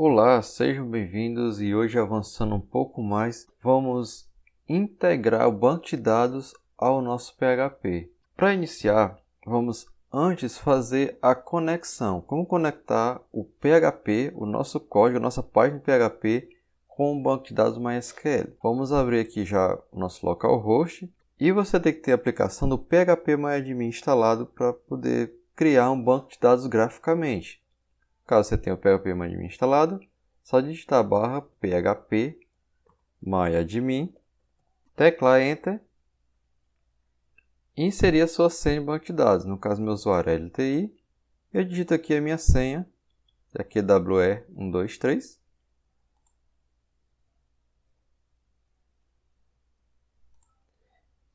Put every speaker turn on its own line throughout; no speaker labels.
Olá, sejam bem-vindos e hoje avançando um pouco mais, vamos integrar o banco de dados ao nosso PHP. Para iniciar, vamos antes fazer a conexão. Como conectar o PHP, o nosso código, a nossa página de PHP com o banco de dados MySQL. Vamos abrir aqui já o nosso localhost e você tem que ter a aplicação do PHP-MyAdmin instalado para poder criar um banco de dados graficamente. Caso você tenha o PHP-MyAdmin instalado, só digitar /php-myadmin, teclar Enter e inserir a sua senha de banco de dados. No caso, meu usuário é LTI. Eu digito aqui a minha senha, que aqui é WE123.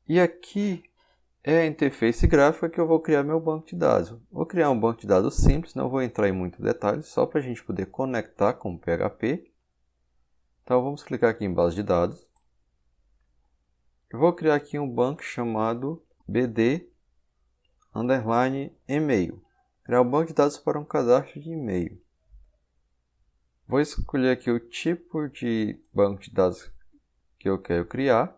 E aqui é a interface gráfica que eu vou criar meu banco de dados. Vou criar um banco de dados simples, não vou entrar em muitos detalhes, só para a gente poder conectar com o PHP. Então vamos clicar aqui em base de dados. Eu vou criar aqui um banco chamado BD_e-mail. Criar um banco de dados para um cadastro de e-mail. Vou escolher aqui o tipo de banco de dados que eu quero criar.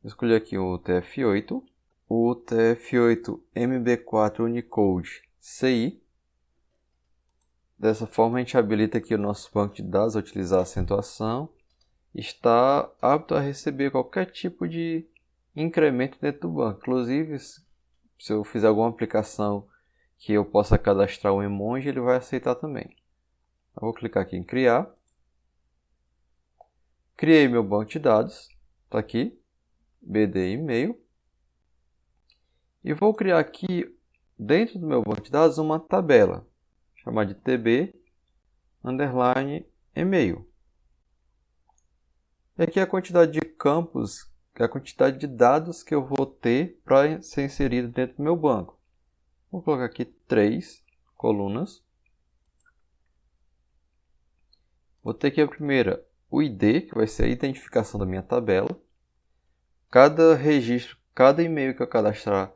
Vou escolher aqui o UTF-8. O UTF-8 MB4 Unicode CI. Dessa forma a gente habilita aqui o nosso banco de dados a utilizar a acentuação. Está apto a receber qualquer tipo de incremento dentro do banco. Inclusive, se eu fizer alguma aplicação que eu possa cadastrar um emoji, ele vai aceitar também. Eu vou clicar aqui em criar. Criei meu banco de dados. Está aqui. BD e-mail. E vou criar aqui, dentro do meu banco de dados, uma tabela. Chamar de TB_e-mail. E aqui é a quantidade de campos, a quantidade de dados que eu vou ter para ser inserido dentro do meu banco. Vou colocar aqui 3 colunas. Vou ter aqui a primeira, o ID, que vai ser a identificação da minha tabela. Cada registro, cada e-mail que eu cadastrar,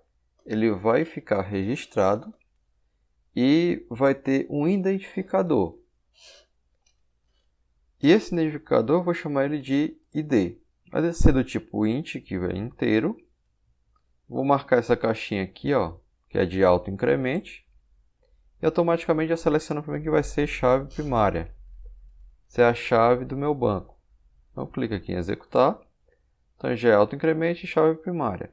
ele vai ficar registrado e vai ter um identificador. E esse identificador eu vou chamar ele de ID. Vai ser do tipo int, que é inteiro. Vou marcar essa caixinha aqui, ó, que é de auto incremente. E automaticamente já seleciono para mim que vai ser chave primária. Essa é a chave do meu banco. Então clico aqui em executar. Então já é auto incremente e chave primária.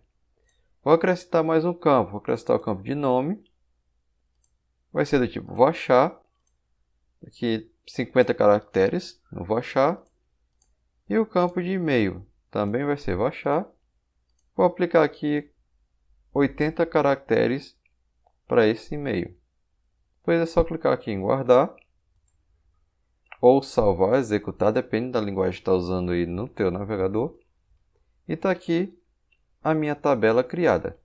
Vou acrescentar mais um campo. Vou acrescentar o campo de nome. Vai ser do tipo vou achar. Aqui 50 caracteres. Não vou achar. E o campo de e-mail também vai ser vou achar. Vou aplicar aqui 80 caracteres para esse e-mail. Depois é só clicar aqui em guardar. Ou salvar, executar. Depende da linguagem que está usando aí no teu navegador. E está aqui a minha tabela criada.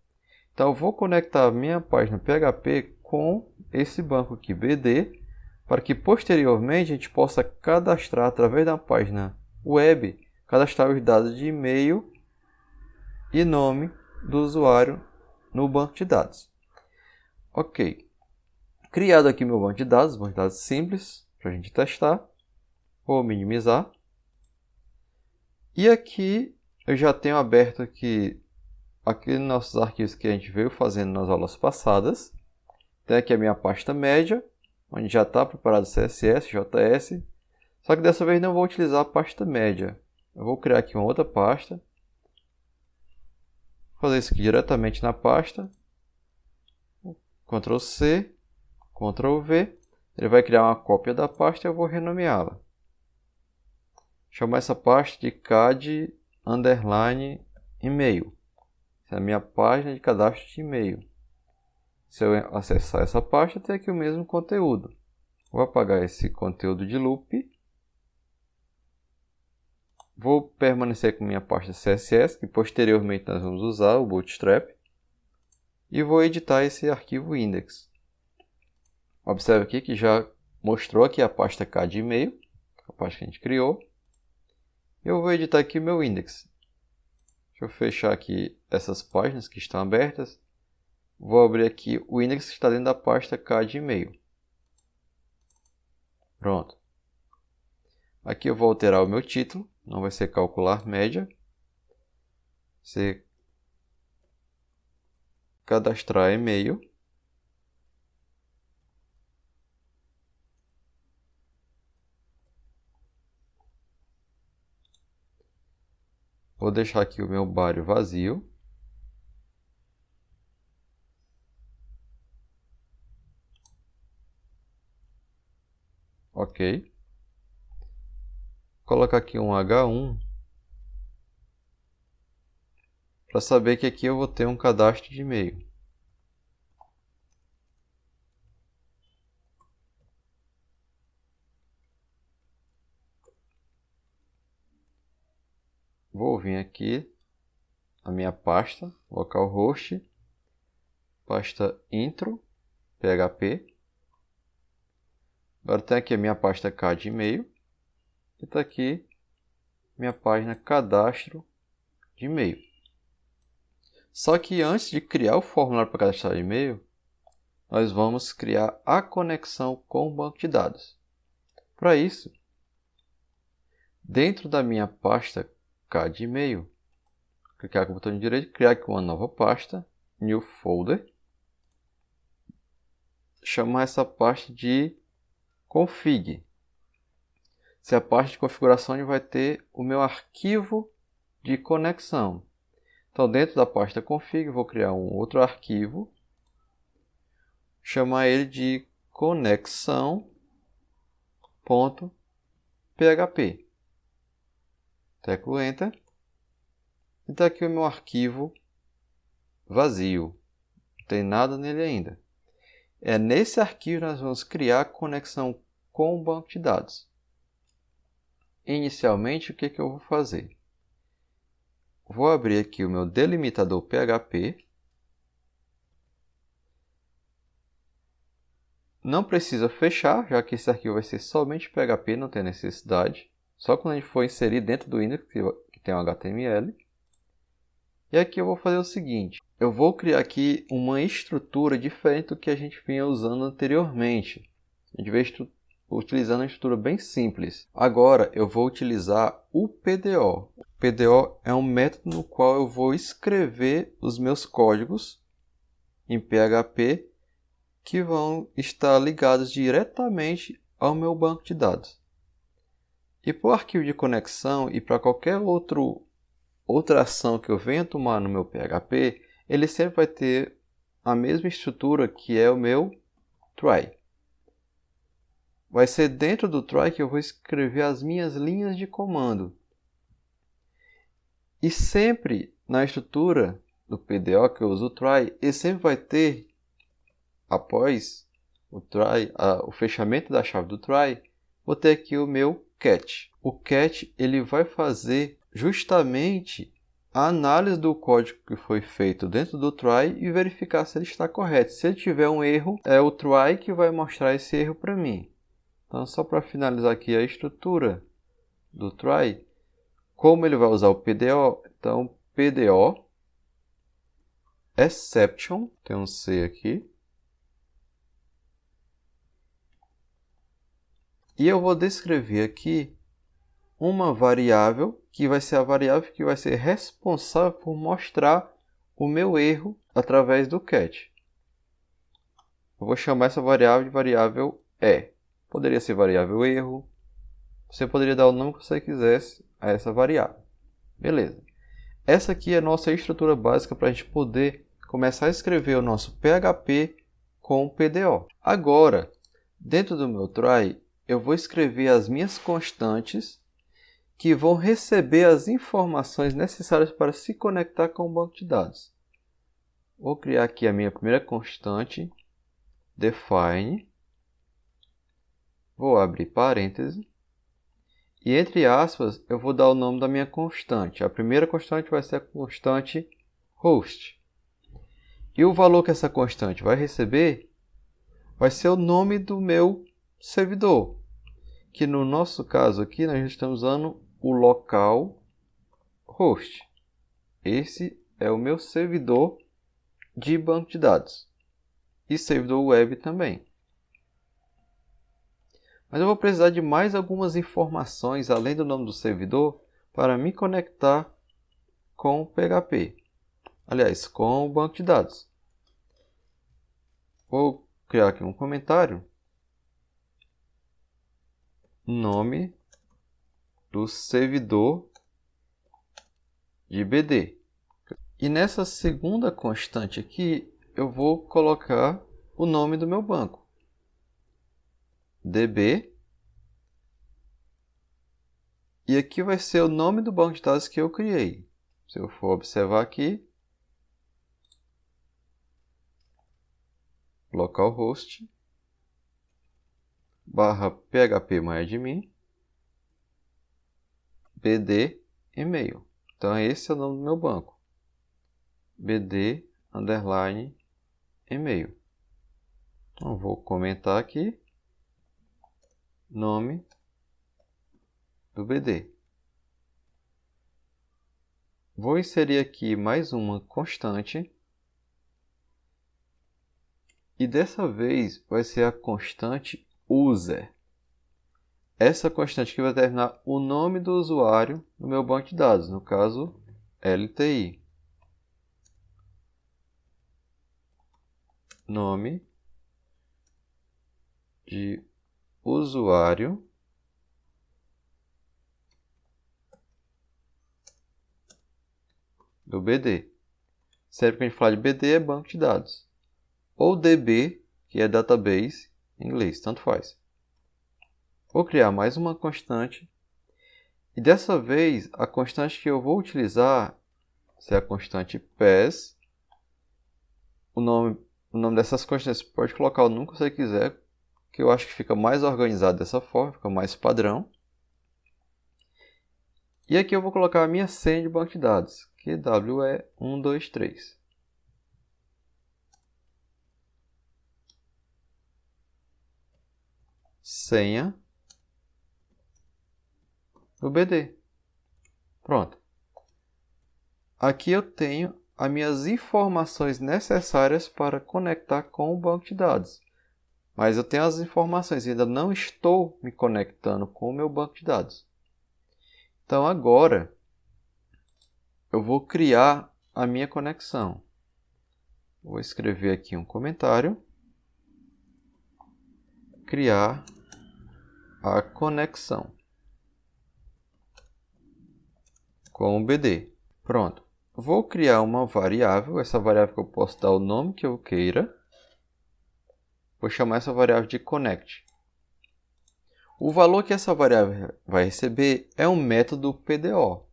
Então eu vou conectar a minha página PHP com esse banco aqui BD, para que posteriormente a gente possa cadastrar através da página web, cadastrar os dados de e-mail e nome do usuário no banco de dados. Ok. Criado aqui meu banco de dados simples, para a gente testar. Vou minimizar. E aqui eu já tenho aberto aqui aqueles nossos arquivos que a gente veio fazendo nas aulas passadas. Tem aqui a minha pasta média, onde já está preparado CSS, JS. Só que dessa vez não vou utilizar a pasta média. Eu vou criar aqui uma outra pasta. Vou fazer isso aqui diretamente na pasta. Ctrl C, Ctrl V. Ele vai criar uma cópia da pasta e eu vou renomeá-la. Chamar essa pasta de cad_e-mail. Essa é a minha página de cadastro de e-mail. Se eu acessar essa pasta, tem aqui o mesmo conteúdo. Vou apagar esse conteúdo de loop. Vou permanecer com minha pasta CSS, que posteriormente nós vamos usar o Bootstrap. E vou editar esse arquivo index. Observe aqui que já mostrou aqui a pasta cad_e-mail, a pasta que a gente criou. Eu vou editar aqui o meu index. Deixa eu fechar aqui essas páginas que estão abertas. Vou abrir aqui o index que está dentro da pasta cad_e-mail. Pronto. Aqui eu vou alterar o meu título, não vai ser calcular média, vai ser cadastrar e-mail. Vou deixar aqui o meu body vazio. Ok. Vou colocar aqui um H1 para saber que aqui eu vou ter um cadastro de e-mail. Vou vir aqui na minha pasta, localhost, pasta intro, php. Agora tem aqui a minha pasta K de e-mail e está aqui minha página cadastro de e-mail. Só que antes de criar o formulário para cadastrar e-mail, nós vamos criar a conexão com o banco de dados. Para isso, dentro da minha pasta K de e-mail, clicar com o botão direito, criar aqui uma nova pasta, New Folder, chamar essa pasta de config. Essa é a parte de configuração onde vai ter o meu arquivo de conexão. Então, dentro da pasta config, vou criar um outro arquivo, chamar ele de conexão.php. Teclo Enter. E está aqui o meu arquivo vazio. Não tem nada nele ainda. É nesse arquivo que nós vamos criar a conexão com o banco de dados. Inicialmente, o que eu vou fazer? Vou abrir aqui o meu delimitador PHP. Não precisa fechar, já que esse arquivo vai ser somente PHP, não tem necessidade. Só quando a gente for inserir dentro do Windows, que tem um HTML. E aqui eu vou fazer o seguinte. Eu vou criar aqui uma estrutura diferente do que a gente vinha usando anteriormente. A gente veio utilizando uma estrutura bem simples. Agora eu vou utilizar o PDO. O PDO é um método no qual eu vou escrever os meus códigos em PHP que vão estar ligados diretamente ao meu banco de dados. E para o arquivo de conexão e para qualquer outra ação que eu venha tomar no meu PHP, ele sempre vai ter a mesma estrutura que é o meu try. Vai ser dentro do try que eu vou escrever as minhas linhas de comando. E sempre na estrutura do PDO que eu uso o try, ele sempre vai ter, após o try, o fechamento da chave do try, vou ter aqui o meu catch. O catch ele vai fazer justamente a análise do código que foi feito dentro do try e verificar se ele está correto. Se ele tiver um erro, é o try que vai mostrar esse erro para mim. Então, só para finalizar aqui a estrutura do try, como ele vai usar o PDO, então PDO exception, tem um C aqui, e eu vou descrever aqui uma variável que vai ser a variável que vai ser responsável por mostrar o meu erro através do catch. Eu vou chamar essa variável de variável E. Poderia ser variável erro. Você poderia dar o nome que você quisesse a essa variável. Beleza. Essa aqui é a nossa estrutura básica para a gente poder começar a escrever o nosso PHP com o PDO. Agora, dentro do meu try, eu vou escrever as minhas constantes que vão receber as informações necessárias para se conectar com o banco de dados. Vou criar aqui a minha primeira constante, define. Vou abrir parênteses. E entre aspas, eu vou dar o nome da minha constante. A primeira constante vai ser a constante host. E o valor que essa constante vai receber vai ser o nome do meu servidor. Que no nosso caso aqui, nós estamos usando o localhost. Esse é o meu servidor de banco de dados. E servidor web também. Mas eu vou precisar de mais algumas informações além do nome do servidor para me conectar com o PHP. Aliás, com o banco de dados. Vou criar aqui um comentário. Nome do servidor de BD. E nessa segunda constante aqui, eu vou colocar o nome do meu banco. DB. E aqui vai ser o nome do banco de dados que eu criei. Se eu for observar aqui, localhost /phpMyAdmin bd e-mail. Então esse é o nome do meu banco. bd _ e-mail. Então vou comentar aqui nome do BD. Vou inserir aqui mais uma constante. E dessa vez vai ser a constante user. Essa constante que vai determinar o nome do usuário no meu banco de dados, no caso LTI. Nome de usuário do BD. Sempre que a gente falar de BD é banco de dados. Ou DB, que é database em inglês, tanto faz. Vou criar mais uma constante. E dessa vez, a constante que eu vou utilizar é a constante pass. O nome dessas constantes você pode colocar o número que você quiser, que eu acho que fica mais organizado dessa forma, fica mais padrão. E aqui eu vou colocar a minha senha de banco de dados, que é WE123. Senha do BD. Pronto. Aqui eu tenho as minhas informações necessárias para conectar com o banco de dados. Mas eu tenho as informações, ainda não estou me conectando com o meu banco de dados. Então agora eu vou criar a minha conexão. Vou escrever aqui um comentário. Criar a conexão com o BD. Pronto. Vou criar uma variável. Essa variável que eu posso dar o nome que eu queira. Vou chamar essa variável de connect. O valor que essa variável vai receber é um método PDO.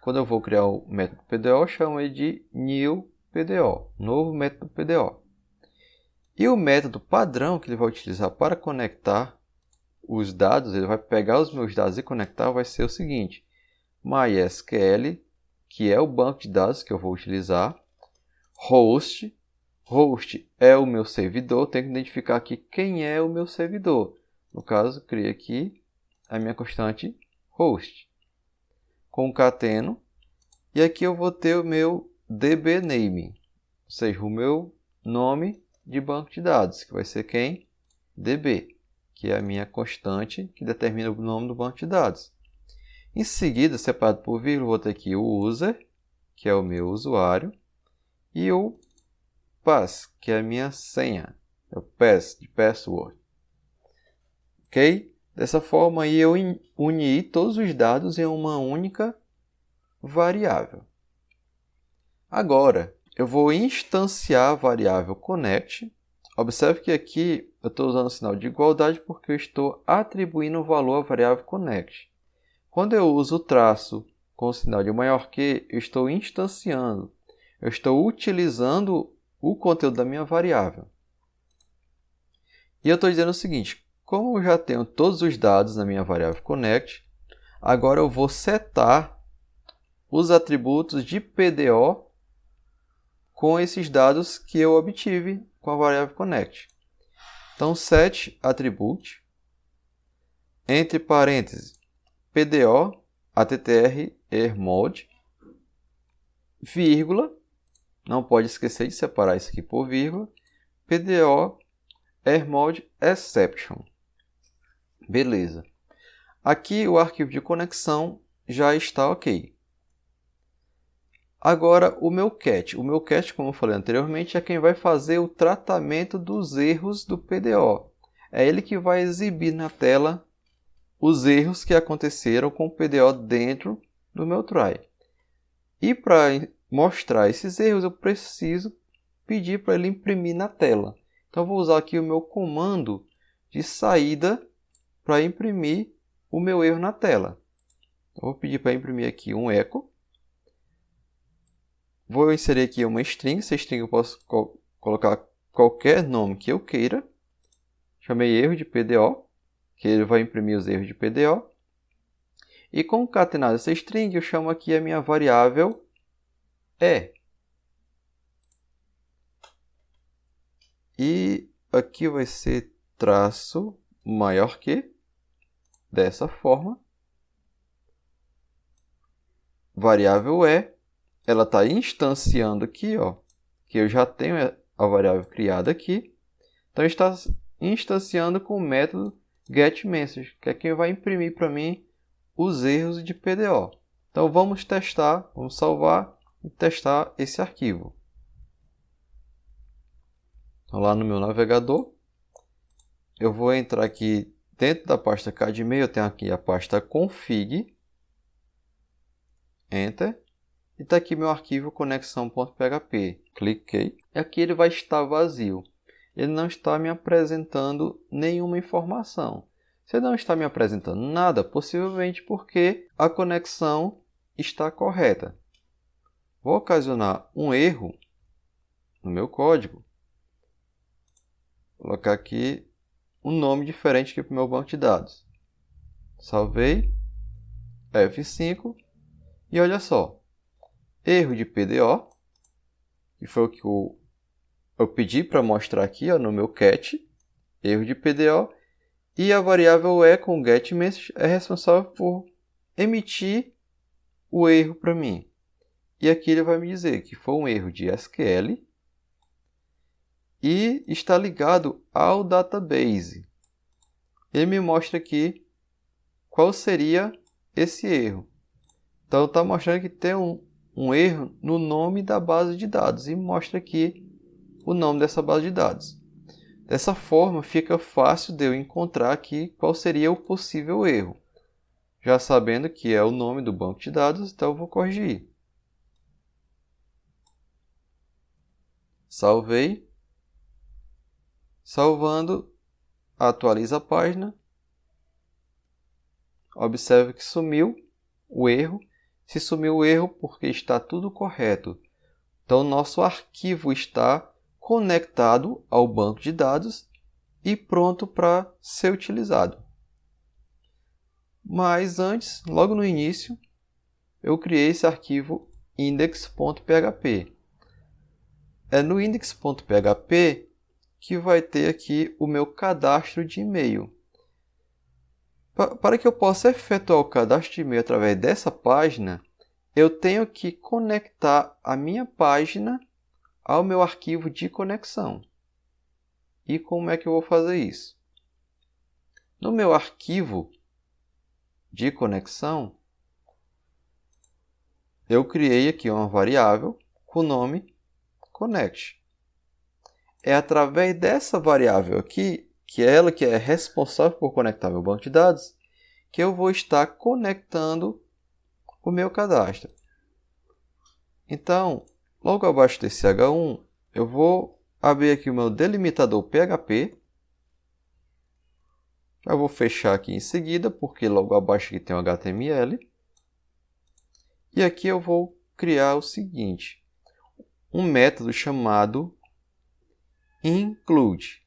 Quando eu vou criar o método PDO, eu chamo ele de new PDO, novo método PDO. E o método padrão que ele vai utilizar para conectar os dados, ele vai pegar os meus dados e conectar, vai ser o seguinte: MySQL, que é o banco de dados que eu vou utilizar, host é o meu servidor, tenho que identificar aqui quem é o meu servidor. No caso, criei aqui a minha constante host. Concateno, e aqui eu vou ter o meu dbName, ou seja, o meu nome de banco de dados, que vai ser quem? DB, que é a minha constante que determina o nome do banco de dados. Em seguida, separado por vírgula, vou ter aqui o user, que é o meu usuário, e o pass, que é a minha senha, é o pass de password. Ok? Dessa forma aí eu uni todos os dados em uma única variável. Agora, eu vou instanciar a variável connect. Observe que aqui eu estou usando o sinal de igualdade porque eu estou atribuindo o valor à variável connect. Quando eu uso o traço com o sinal de maior que, eu estou instanciando. Eu estou utilizando o conteúdo da minha variável. E eu estou dizendo o seguinte: como eu já tenho todos os dados na minha variável connect, agora eu vou setar os atributos de PDO com esses dados que eu obtive com a variável connect. Então, set attribute, entre parênteses, PDO, attr, ermode, vírgula, não pode esquecer de separar isso aqui por vírgula, PDO, ermode exception. Beleza. Aqui o arquivo de conexão já está ok. Agora o meu cat. O meu cat, como eu falei anteriormente, é quem vai fazer o tratamento dos erros do PDO. É ele que vai exibir na tela os erros que aconteceram com o PDO dentro do meu try. E para mostrar esses erros, eu preciso pedir para ele imprimir na tela. Então, eu vou usar aqui o meu comando de saída para imprimir o meu erro na tela. Eu vou pedir para imprimir aqui um echo. Vou inserir aqui uma string. Essa string eu posso colocar qualquer nome que eu queira. Chamei erro de PDO, que ele vai imprimir os erros de PDO. E concatenado essa string, eu chamo aqui a minha variável E. E aqui vai ser traço maior que, dessa forma. Variável E, ela está instanciando aqui, ó, que eu já tenho a variável criada aqui. Então, está instanciando com o método getMessage, que é quem vai imprimir para mim os erros de PDO. Então, vamos testar, vamos salvar e testar esse arquivo. Então, lá no meu navegador, eu vou entrar aqui dentro da pasta CAD-MEI, eu tenho aqui a pasta config, Enter, e está aqui meu arquivo conexão.php. Cliquei, e aqui ele vai estar vazio. Ele não está me apresentando nenhuma informação. Se ele não está me apresentando nada, possivelmente porque a conexão está correta. Vou ocasionar um erro no meu código. Vou colocar aqui um nome diferente aqui para o meu banco de dados. Salvei, F5, e olha só, erro de PDO, que foi o que eu pedi para mostrar aqui, ó, no meu cat, erro de PDO, e a variável E com getMessage é responsável por emitir o erro para mim. E aqui ele vai me dizer que foi um erro de SQL e está ligado ao database. Ele me mostra aqui qual seria esse erro. Então, está mostrando que tem um erro no nome da base de dados e mostra aqui o nome dessa base de dados. Dessa forma, fica fácil de eu encontrar aqui qual seria o possível erro. Já sabendo que é o nome do banco de dados, então eu vou corrigir. Salvei. Salvando, atualiza a página. Observe que sumiu o erro. Se sumiu o erro, porque está tudo correto. Então, nosso arquivo está conectado ao banco de dados e pronto para ser utilizado. Mas antes, logo no início, eu criei esse arquivo index.php. É no index.php que vai ter aqui o meu cadastro de e-mail. Para que eu possa efetuar o cadastro de e-mail através dessa página, eu tenho que conectar a minha página ao meu arquivo de conexão. E como é que eu vou fazer isso? No meu arquivo de conexão, eu criei aqui uma variável com o nome connect. É através dessa variável aqui, que é ela que é responsável por conectar meu banco de dados, que eu vou estar conectando o meu cadastro. Então, logo abaixo desse H1, eu vou abrir aqui o meu delimitador PHP. Já vou fechar aqui em seguida, porque logo abaixo aqui tem o HTML. E aqui eu vou criar o seguinte, um método chamado include.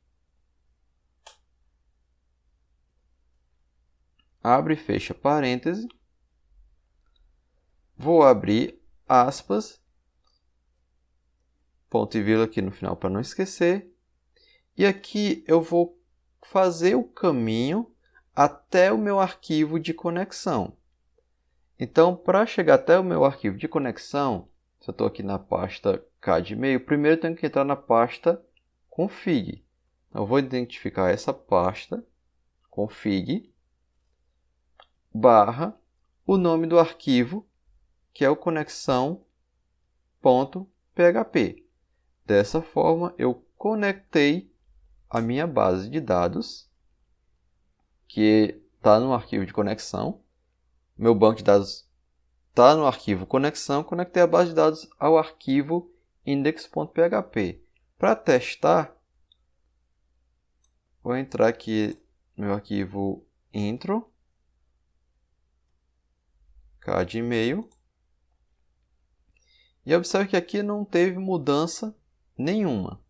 Abre e fecha parêntese. Vou abrir aspas. Ponto e vírgula aqui no final para não esquecer. E aqui eu vou fazer o caminho até o meu arquivo de conexão. Então, para chegar até o meu arquivo de conexão, se eu estou aqui na pasta CAD-MEI, primeiro eu tenho que entrar na pasta config. Eu vou identificar essa pasta config barra o nome do arquivo, que é o conexão.php. Dessa forma, eu conectei a minha base de dados, que está no arquivo de conexão. Meu banco de dados está no arquivo conexão. Conectei a base de dados ao arquivo index.php. Para testar, vou entrar aqui no meu arquivo intro, de e-mail, e observe que aqui não teve mudança nenhuma.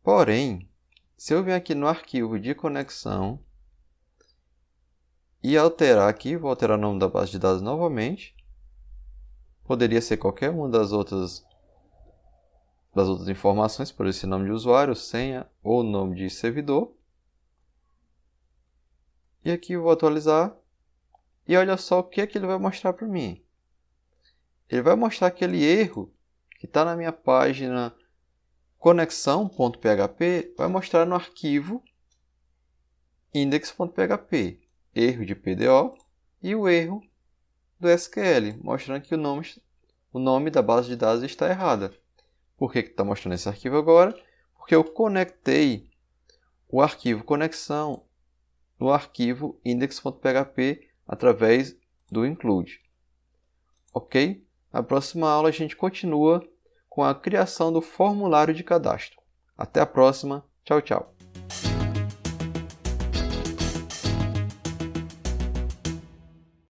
Porém, se eu vir aqui no arquivo de conexão e alterar aqui, vou alterar o nome da base de dados novamente, poderia ser qualquer uma das outras informações, por esse nome de usuário, senha ou nome de servidor. E aqui eu vou atualizar. E olha só o que é que ele vai mostrar para mim. Ele vai mostrar aquele erro que está na minha página conexão.php, vai mostrar no arquivo index.php, erro de PDO e o erro do SQL, mostrando que o nome da base de dados está errada. Por que está mostrando esse arquivo agora? Porque eu conectei o arquivo conexão no arquivo index.php através do include. Ok? Na próxima aula a gente continua com a criação do formulário de cadastro. Até a próxima. Tchau, tchau.